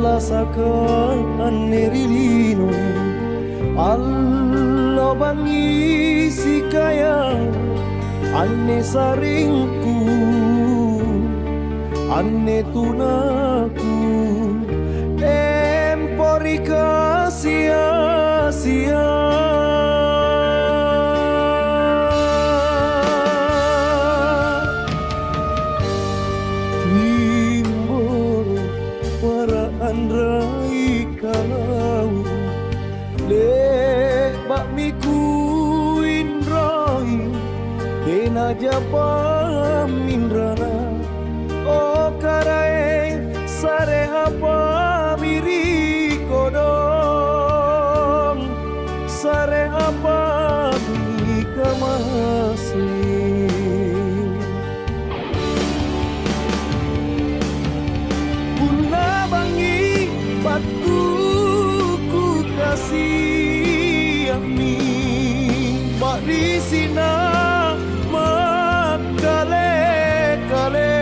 saka nerilino Allah bangi si kaya anne saringku anne tunaku emporika sia-sia andrai kalau le bak miku indrai dena japa mindrana o karai sare apa miri kodong sare apa mi kamasi batuku kasih ami bak di sina makale kale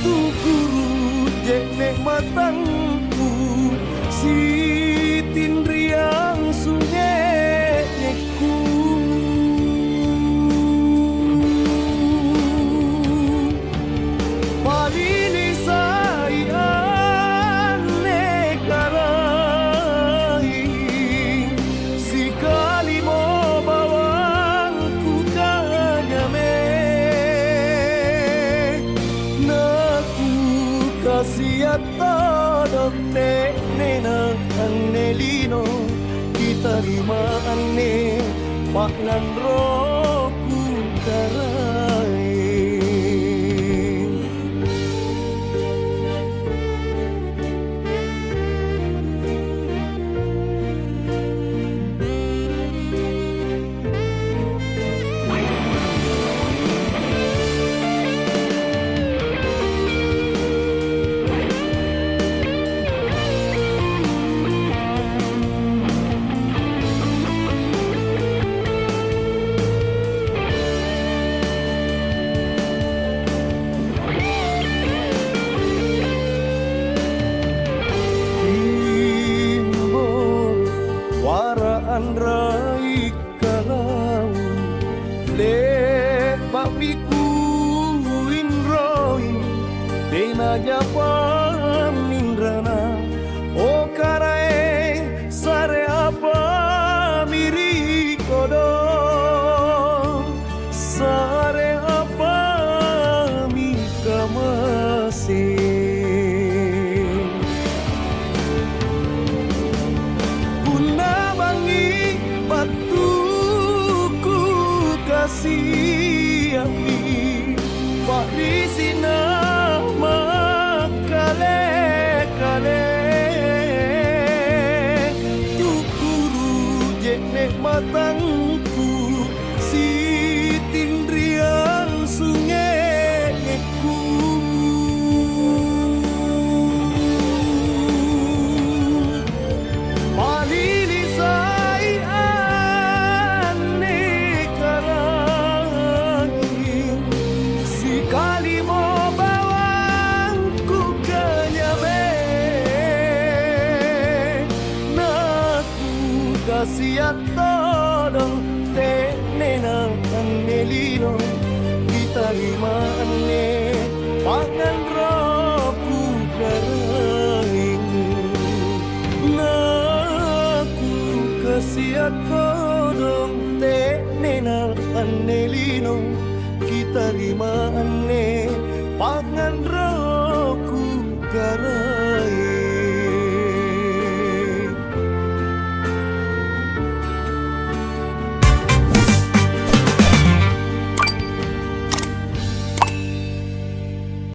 tu guru jek nek matangku si tindriang sungai nekku palini saya siata donde nena annelino kita lima anne maknan roku karai andrai kalau le papiku inroi dena japa mindrana o karai sare apa miri kodong sare apa mi kamasi batuku kasih ami bak di sina makale kale tu guru jek nek matangku si tindriang sungai ku siat todong te nena annelino kita lima anne pangan roku karaing naku kasiat todong te nena annelino kita lima anne